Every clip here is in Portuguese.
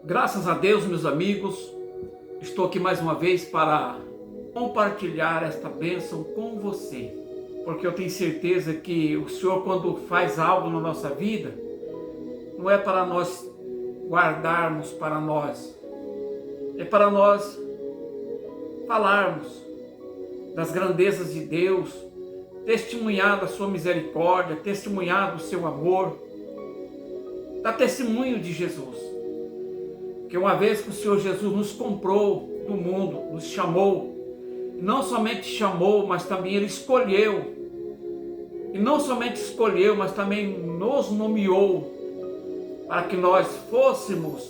Graças a Deus, meus amigos, estou aqui mais uma vez para compartilhar esta bênção com você, porque eu tenho certeza que o Senhor, quando faz algo na nossa vida, não é para nós guardarmos para nós, é para nós falarmos das grandezas de Deus, testemunhar da sua misericórdia, testemunhar do seu amor, dar testemunho de Jesus. Que uma vez que o Senhor Jesus nos comprou do mundo, nos chamou, não somente chamou, mas também Ele escolheu. E não somente escolheu, mas também nos nomeou para que nós fôssemos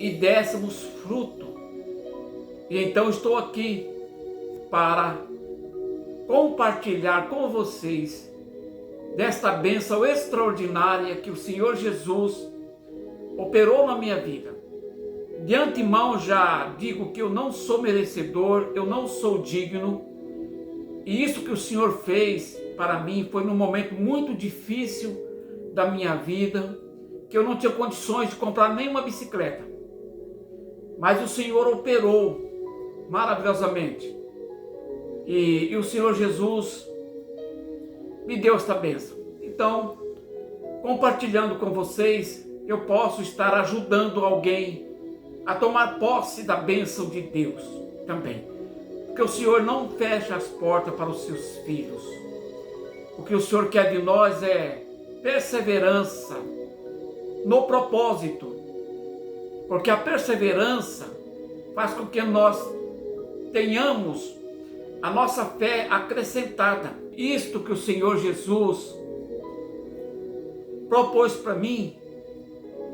e dessemos fruto. E então estou aqui para compartilhar com vocês desta bênção extraordinária que o Senhor Jesus operou na minha vida. De antemão já digo que eu não sou merecedor, eu não sou digno, e isso que o Senhor fez para mim foi num momento muito difícil da minha vida, que eu não tinha condições de comprar nenhuma bicicleta, mas o Senhor operou maravilhosamente, e o Senhor Jesus me deu esta bênção. Então, compartilhando com vocês, eu posso estar ajudando alguém a tomar posse da bênção de Deus também. Porque o Senhor não fecha as portas para os seus filhos. O que o Senhor quer de nós é perseverança no propósito. Porque a perseverança faz com que nós tenhamos a nossa fé acrescentada. Isto que o Senhor Jesus propôs para mim,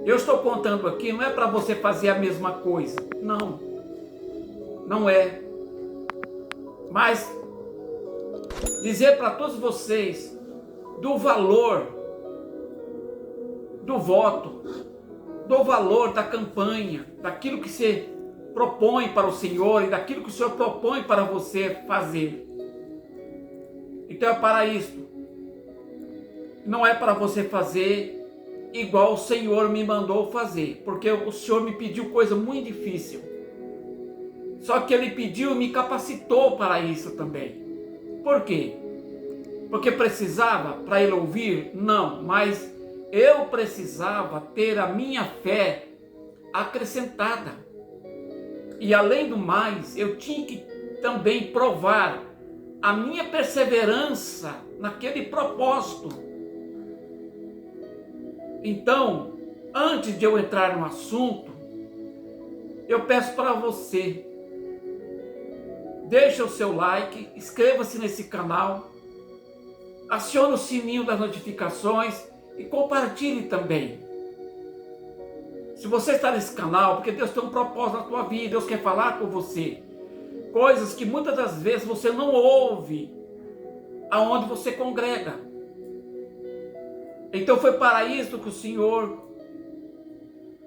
eu estou contando aqui, não é para você fazer a mesma coisa, não é, mas dizer para todos vocês do valor do voto, do valor da campanha, daquilo que você propõe para o Senhor e daquilo que o Senhor propõe para você fazer. Então é para isto, não é para você fazer igual o Senhor me mandou fazer, porque o Senhor me pediu coisa muito difícil. Só que Ele pediu e me capacitou para isso também. Por quê? Porque precisava para Ele ouvir? Não, mas eu precisava ter a minha fé acrescentada. E além do mais, eu tinha que também provar a minha perseverança naquele propósito. Então, antes de eu entrar no assunto, eu peço para você, deixa o seu like, inscreva-se nesse canal, acione o sininho das notificações e compartilhe também. Se você está nesse canal, porque Deus tem um propósito na tua vida, Deus quer falar com você, coisas que muitas das vezes você não ouve aonde você congrega. Então foi para isso que o Senhor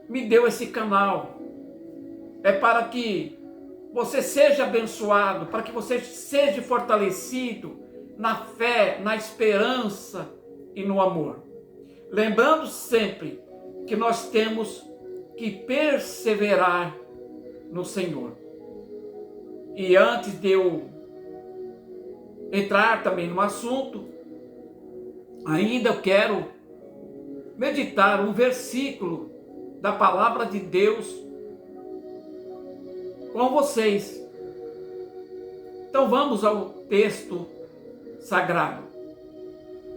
me deu esse canal. É para que você seja abençoado, para que você seja fortalecido na fé, na esperança e no amor. Lembrando sempre que nós temos que perseverar no Senhor. E antes de eu entrar também no assunto, ainda eu quero meditar um versículo da palavra de Deus com vocês. Então vamos ao texto sagrado.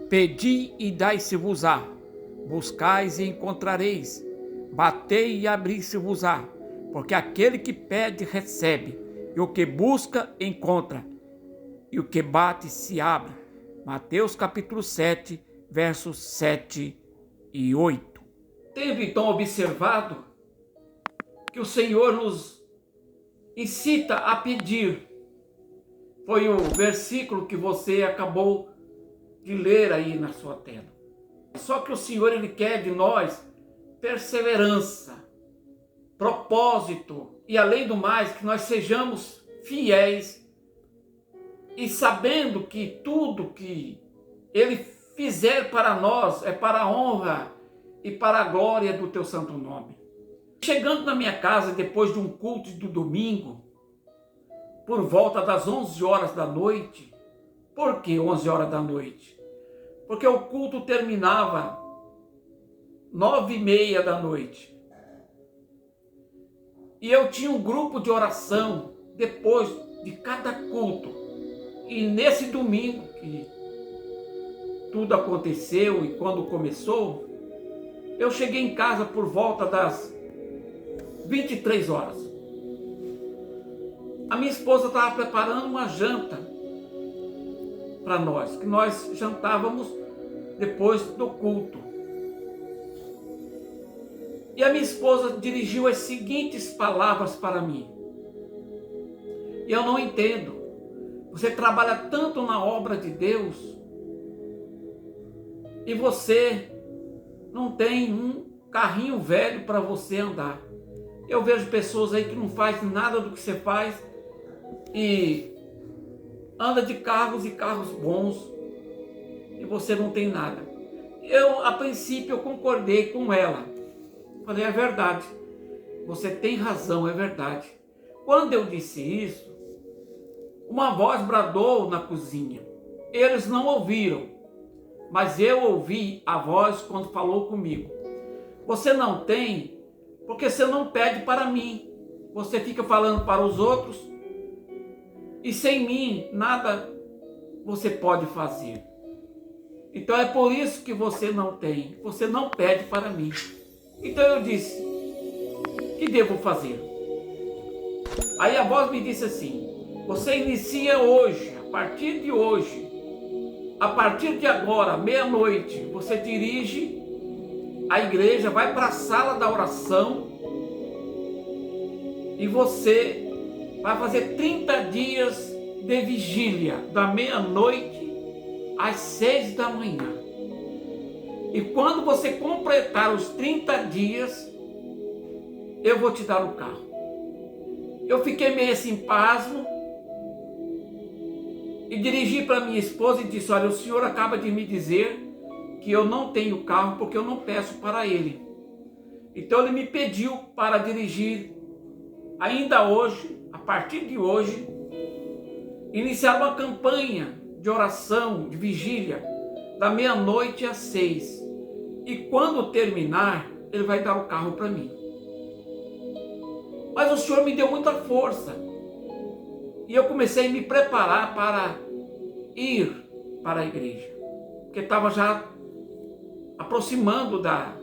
Pedi e dai-se-vos-á, buscais e encontrareis, batei e abri-se-vos-á, porque aquele que pede recebe, e o que busca encontra, e o que bate se abre. Mateus capítulo 7, versos 7 e 8. Tendo então observado que o Senhor nos incita a pedir, foi o versículo que você acabou de ler aí na sua tela. Só que o Senhor, Ele quer de nós perseverança, propósito e além do mais que nós sejamos fiéis e sabendo que tudo que Ele fizer para nós é para a honra e para a glória do teu santo nome. Chegando na minha casa depois de um culto do domingo, por volta das 11 horas da noite. Por que 11 horas da noite? Porque o culto terminava 9h30 da noite. E eu tinha um grupo de oração depois de cada culto. E nesse domingo que tudo aconteceu e quando começou, eu cheguei em casa por volta das 23 horas. A minha esposa estava preparando uma janta para nós, que nós jantávamos depois do culto. E a minha esposa dirigiu as seguintes palavras para mim: eu não entendo, você trabalha tanto na obra de Deus e você não tem um carrinho velho para você andar. Eu vejo pessoas aí que não fazem nada do que você faz e anda de carros e carros bons e você não tem nada. A princípio, eu concordei com ela. Falei, é verdade, você tem razão, é verdade. Quando eu disse isso, uma voz bradou na cozinha. Eles não ouviram, mas eu ouvi a voz quando falou comigo. Você não tem, porque você não pede para mim. Você fica falando para os outros e sem mim nada você pode fazer. Então é por isso que você não tem. Você não pede para mim. Então eu disse, o que devo fazer? Aí a voz me disse assim, você inicia hoje, a partir de hoje, a partir de agora, meia-noite, você dirige a igreja, vai para a sala da oração e você vai fazer 30 dias de vigília, da meia-noite às 6 da manhã. E quando você completar os 30 dias, eu vou te dar o carro. Eu fiquei meio assim, pasmo, e dirigi para minha esposa e disse, olha, o senhor acaba de me dizer que eu não tenho carro porque eu não peço para ele. Então ele me pediu para dirigir ainda hoje, a partir de hoje, iniciar uma campanha de oração, de vigília, da meia-noite às 6. E quando terminar, ele vai dar o carro para mim. Mas o Senhor me deu muita força. E eu comecei a me preparar para ir para a igreja. Porque estava já aproximando da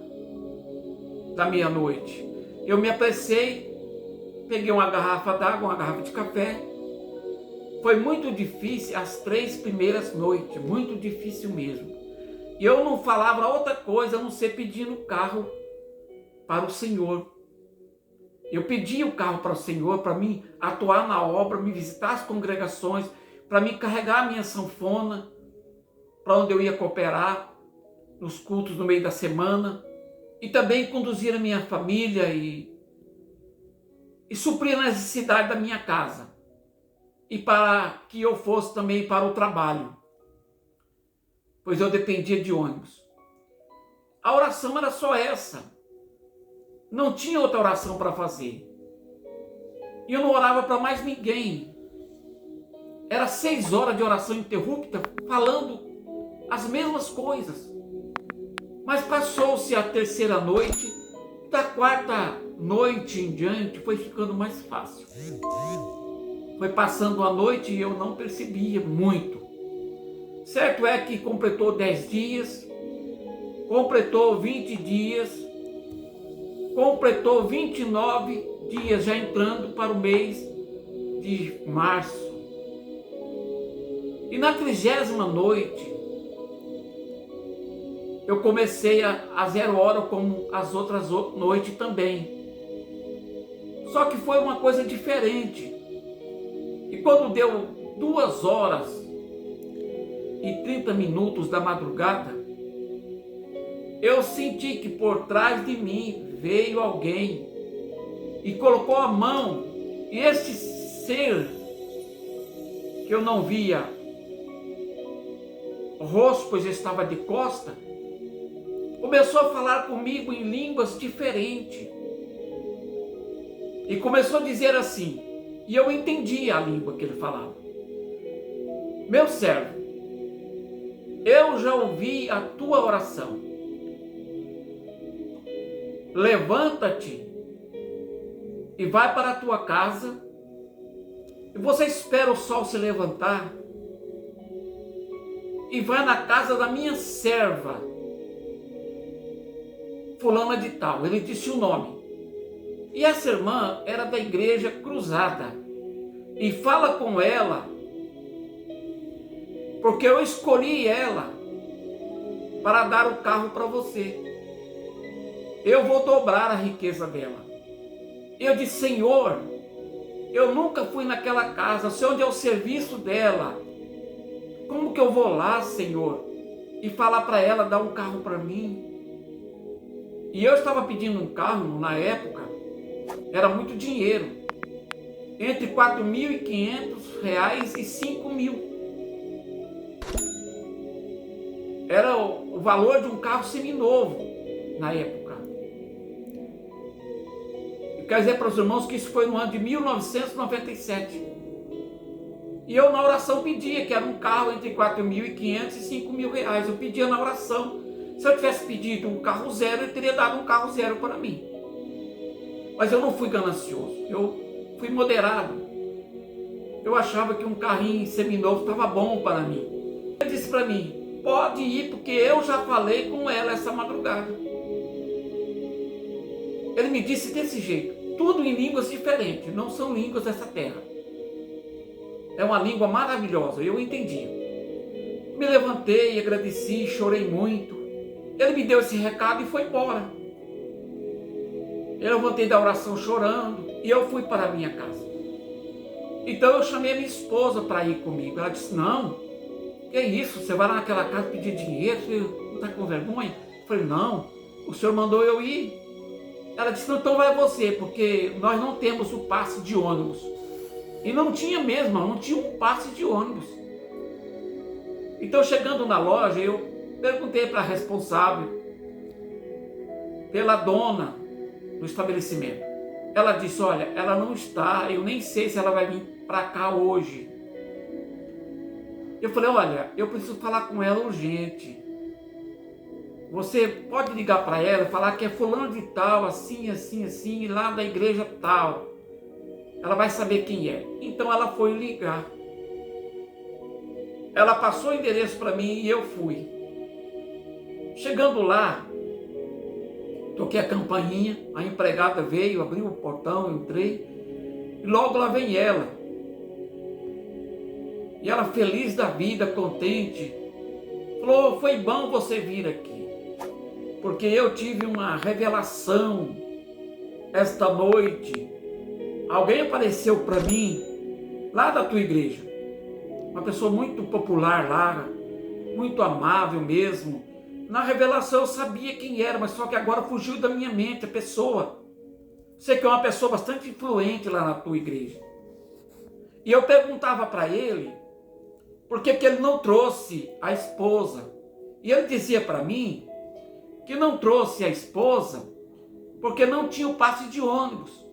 meia-noite. Eu me apressei, peguei uma garrafa d'água, uma garrafa de café. Foi muito difícil as 3 primeiras noites, muito difícil mesmo. E eu não falava outra coisa a não ser pedindo o carro para o Senhor. Eu pedi o carro para o Senhor, para mim atuar na obra, me visitar as congregações, para me carregar a minha sanfona, para onde eu ia cooperar, nos cultos no meio da semana, e também conduzir a minha família e suprir a necessidade da minha casa. E para que eu fosse também para o trabalho, pois eu dependia de ônibus. A oração era só essa. Não tinha outra oração para fazer. E eu não orava para mais ninguém. Era 6 horas de oração interrupta, falando as mesmas coisas. Mas passou-se a terceira noite, da quarta noite em diante foi ficando mais fácil. Foi passando a noite e eu não percebia muito. Certo é que completou 10 dias, completou 20 dias, completou 29 dias, já entrando para o mês de março. E na 30ª noite, eu comecei a 0 hora como as outras noites também. Só que foi uma coisa diferente. E quando deu 2 horas e 30 minutos da madrugada, eu senti que por trás de mim veio alguém e colocou a mão, e este ser que eu não via o rosto, pois estava de costa, começou a falar comigo em línguas diferentes. e começou a dizer assim, e eu entendi a língua que ele falava: meu servo, eu já ouvi a tua oração. Levanta-te e vai para a tua casa, e você espera o sol se levantar, e vai na casa da minha serva, fulana de tal. Ele disse o nome. E essa irmã era da igreja Cruzada. E fala com ela, porque eu escolhi ela para dar o carro para você. Eu vou dobrar a riqueza dela. Eu disse: Senhor, eu nunca fui naquela casa, sei onde é o serviço dela. Como que eu vou lá, Senhor, e falar para ela dar um carro para mim? E eu estava pedindo um carro, na época, era muito dinheiro, entre R$4.500 e R$5.000. Era o valor de um carro seminovo, na época. Eu quero dizer para os irmãos que isso foi no ano de 1997. E eu na oração pedia que era um carro entre R$4.500 e R$5.000. Eu pedia na oração. Se eu tivesse pedido um carro zero, ele teria dado um carro zero para mim. Mas eu não fui ganancioso, eu fui moderado. Eu achava que um carrinho seminovo estava bom para mim. Ele disse para mim: pode ir, porque eu já falei com ela essa madrugada. Ele me disse desse jeito, tudo em línguas diferentes, não são línguas dessa terra. É uma língua maravilhosa, eu entendi. Me levantei, agradeci, chorei muito. Ele me deu esse recado e foi embora. Eu levantei da oração chorando e eu fui para a minha casa. Então eu chamei a minha esposa para ir comigo. Ela disse: não, que é isso? Você vai lá naquela casa pedir dinheiro? Você não está com vergonha? Eu falei: não, o senhor mandou eu ir. Ela disse: não, então vai você, porque nós não temos o passe de ônibus. E não tinha mesmo, não tinha um passe de ônibus. Então, chegando na loja, eu perguntei para a responsável, pela dona do estabelecimento. Ela disse: olha, ela não está, eu nem sei se ela vai vir para cá hoje. Eu falei: olha, eu preciso falar com ela urgente. Você pode ligar para ela e falar que é fulano de tal, assim, assim, assim, lá da igreja tal. Ela vai saber quem é. Então ela foi ligar. Ela passou o endereço para mim e eu fui. Chegando lá, toquei a campainha, a empregada veio, abriu o portão, eu entrei, e logo lá vem ela. E ela feliz da vida, contente, falou: foi bom você vir aqui, porque eu tive uma revelação esta noite. Alguém apareceu para mim, lá da tua igreja, uma pessoa muito popular lá, muito amável mesmo. Na revelação eu sabia quem era, mas só que agora fugiu da minha mente a pessoa. Sei que é uma pessoa bastante influente lá na tua igreja. E eu perguntava para ele, por que ele não trouxe a esposa? E ele dizia para mim que não trouxe a esposa porque não tinha o passe de ônibus.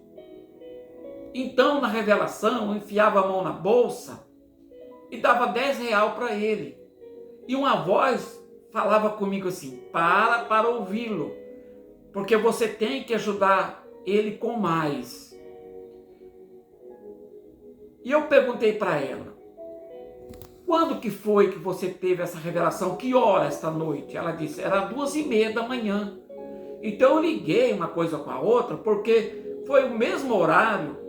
Então, na revelação, eu enfiava a mão na bolsa e dava R$10 para ele. E uma voz falava comigo assim: para ouvi-lo, porque você tem que ajudar ele com mais. E eu perguntei para ela: quando que foi que você teve essa revelação? Que hora esta noite? Ela disse: era 2h30 da manhã. Então eu liguei uma coisa com a outra, porque foi o mesmo horário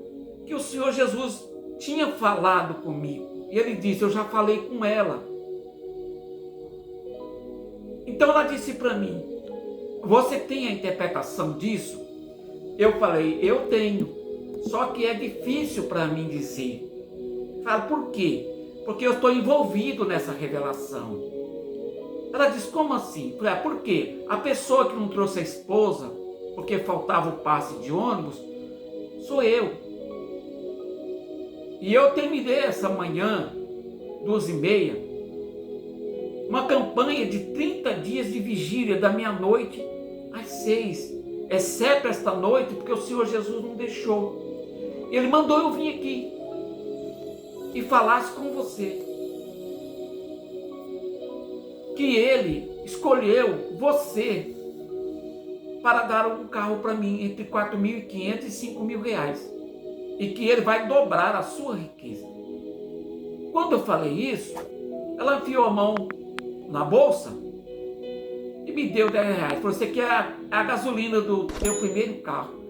que o Senhor Jesus tinha falado comigo. E ele disse: eu já falei com ela. Então ela disse para mim: você tem a interpretação disso? Eu falei: eu tenho, só que é difícil para mim dizer. Fala: por quê? Porque eu estou envolvido nessa revelação. Ela disse: como assim? Eu falei: por quê? A pessoa que não trouxe a esposa, porque faltava o passe de ônibus, sou eu. E eu terminei essa manhã, 2h30, uma campanha de 30 dias de vigília, da meia-noite às 6, exceto esta noite, porque o Senhor Jesus não deixou. Ele mandou eu vir aqui e falasse com você. Que Ele escolheu você para dar um carro para mim entre 4.500 e 5.000 reais. E que Ele vai dobrar a sua riqueza. Quando eu falei isso, ela enfiou a mão na bolsa e me deu 10 reais. Falou, você quer a gasolina do teu primeiro carro.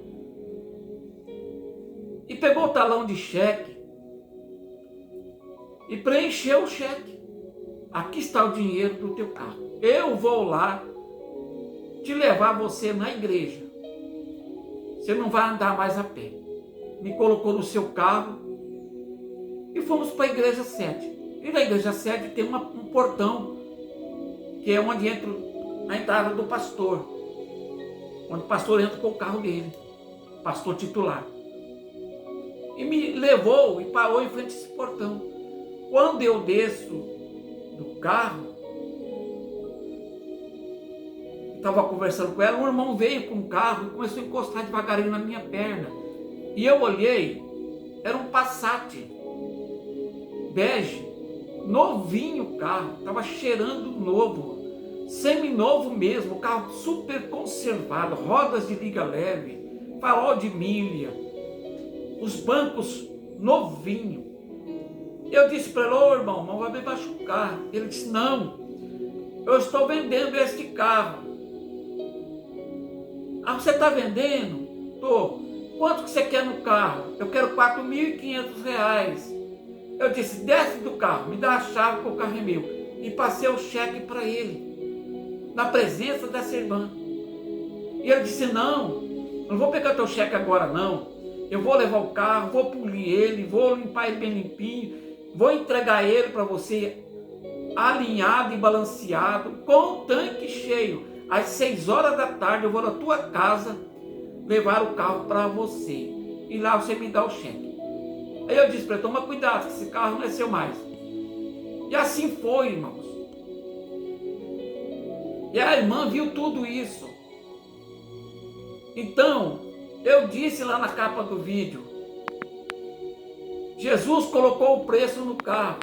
E pegou o talão de cheque e preencheu o cheque. Aqui está o dinheiro do teu carro. Eu vou lá te levar você na igreja. Você não vai andar mais a pé. Me colocou no seu carro e fomos para a igreja sede. E na igreja sede tem um portão, que é onde entra a entrada do pastor. Onde o pastor entra com o carro dele, pastor titular. E me levou e parou em frente a esse portão. Quando eu desço do carro, estava conversando com ela, um irmão veio com o carro e começou a encostar devagarinho na minha perna. E eu olhei, era um Passat bege, novinho o carro, estava cheirando novo, seminovo mesmo, o carro super conservado, rodas de liga leve, farol de milha, os bancos novinho. Eu disse para ele, ô irmão, não vai me machucar. Ele disse, não, eu estou vendendo este carro. Ah, você está vendendo? Estou. Quanto que você quer no carro? Eu quero 4.500 reais. Eu disse, desce do carro, me dá a chave que o carro é meu. E passei o cheque para ele, na presença dessa irmã. E ele disse, não vou pegar teu cheque agora não. Eu vou levar o carro, vou polir ele, vou limpar ele bem limpinho, vou entregar ele para você alinhado e balanceado, com o tanque cheio. Às 6 horas da tarde eu vou na tua casa levar o carro para você. E lá você me dá o cheque. Aí eu disse para ele, toma cuidado, que esse carro não é seu mais. E assim foi, irmãos. E a irmã viu tudo isso. Então, eu disse lá na capa do vídeo, Jesus colocou o preço no carro.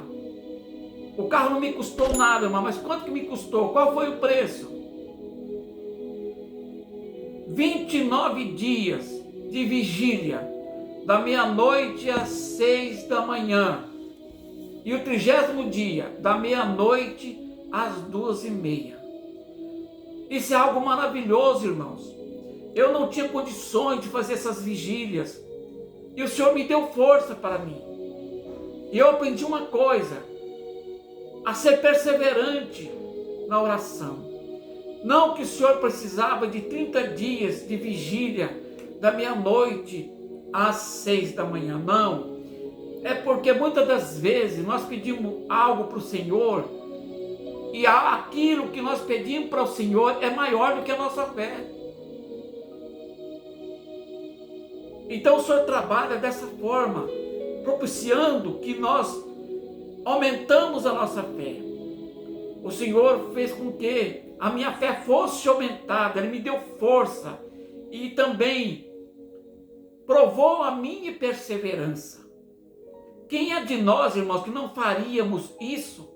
O carro não me custou nada, irmão, mas quanto que me custou? Qual foi o preço? 29 dias de vigília, da meia-noite às 6 da manhã. E o 30º dia, da meia-noite às 2h30. Isso é algo maravilhoso, irmãos. Eu não tinha condições de fazer essas vigílias. E o Senhor me deu força para mim. E eu aprendi uma coisa, a ser perseverante na oração. Não que o Senhor precisava de 30 dias de vigília, da meia-noite às 6 da manhã, não. É porque muitas das vezes nós pedimos algo para o Senhor e aquilo que nós pedimos para o Senhor é maior do que a nossa fé. Então o Senhor trabalha dessa forma, propiciando que nós aumentamos a nossa fé. O Senhor fez com que a minha fé fosse aumentada, Ele me deu força e também provou a minha perseverança. Quem é de nós, irmãos, que não faríamos isso?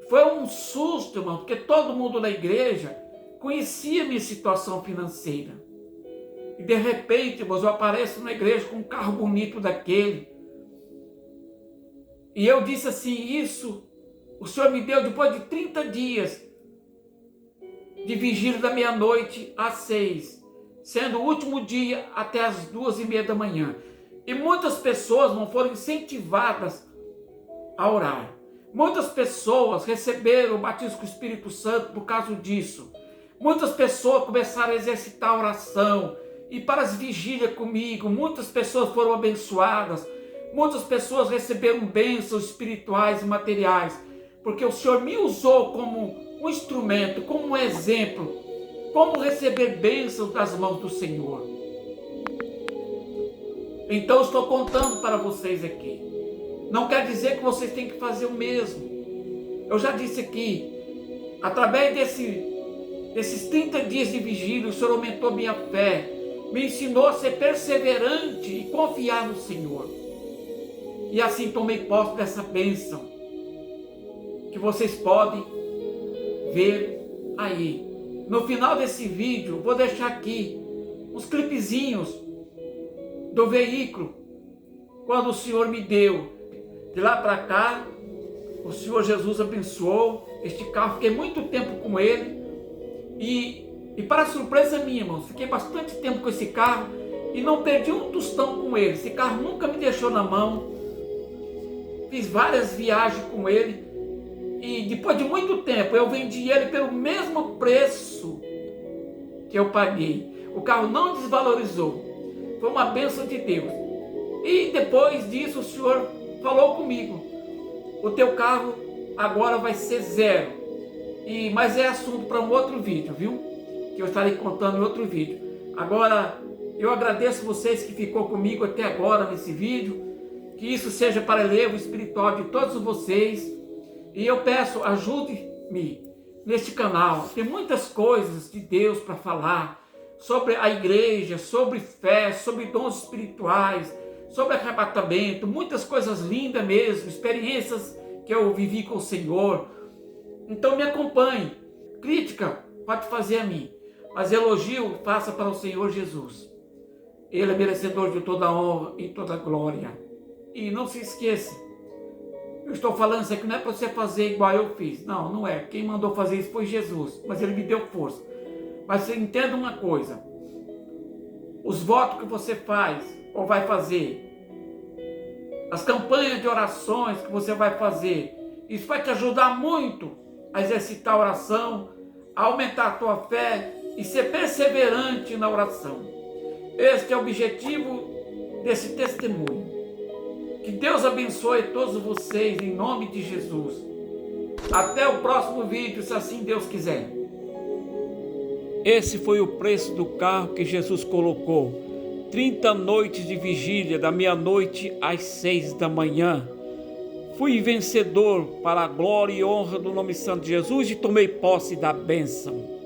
Foi um susto, irmão, porque todo mundo na igreja conhecia minha situação financeira. E de repente, irmãos, eu apareço na igreja com um carro bonito daquele. E eu disse assim, isso o Senhor me deu depois de 30 dias de vigília da meia-noite às 6, sendo o último dia até as 2h30 da manhã. E muitas pessoas não foram incentivadas a orar. Muitas pessoas receberam o batismo com o Espírito Santo por causa disso. Muitas pessoas começaram a exercitar a oração, e para as vigílias comigo, muitas pessoas foram abençoadas, muitas pessoas receberam bênçãos espirituais e materiais, porque o Senhor me usou como um instrumento, como um exemplo, como receber bênçãos das mãos do Senhor. Então estou contando para vocês aqui. Não quer dizer que vocês têm que fazer o mesmo. Eu já disse aqui, através desses 30 dias de vigília, o Senhor aumentou minha fé. me ensinou a ser perseverante e confiar no Senhor. E assim tomei posse dessa bênção que vocês podem ver aí. No final desse vídeo, vou deixar aqui uns clipezinhos do veículo, quando o Senhor me deu. De lá para cá, o Senhor Jesus abençoou este carro. Fiquei muito tempo com ele e para surpresa minha, irmãos, fiquei bastante tempo com esse carro e não perdi um tostão com ele. Esse carro nunca me deixou na mão. Fiz várias viagens com ele e depois de muito tempo eu vendi ele pelo mesmo preço que eu paguei. O carro não desvalorizou. Foi uma bênção de Deus. E depois disso o Senhor falou comigo: o teu carro agora vai ser zero. Mas é assunto para um outro vídeo, viu? Que eu estarei contando em outro vídeo. Agora, eu agradeço vocês que ficou comigo até agora nesse vídeo. Que isso seja para elevo espiritual de todos vocês. E eu peço, ajude-me neste canal. Tem muitas coisas de Deus para falar. Sobre a igreja, sobre fé, sobre dons espirituais, sobre arrebatamento. Muitas coisas lindas mesmo. Experiências que eu vivi com o Senhor. Então me acompanhe. Crítica pode fazer a mim, mas elogio faça para o Senhor Jesus. Ele é merecedor de toda a honra e toda a glória. E não se esqueça, eu estou falando isso aqui não é para você fazer igual eu fiz. Não, não é. Quem mandou fazer isso foi Jesus, mas ele me deu força. Mas você entenda uma coisa: os votos que você faz ou vai fazer, as campanhas de orações que você vai fazer, isso vai te ajudar muito a exercitar a oração, a aumentar a tua fé e ser perseverante na oração. Este é o objetivo desse testemunho. Que Deus abençoe todos vocês em nome de Jesus. Até o próximo vídeo, se assim Deus quiser. Esse foi o preço do carro que Jesus colocou. 30 noites de vigília, da meia-noite às 6 da manhã. Fui vencedor para a glória e honra do nome santo de Jesus e tomei posse da bênção.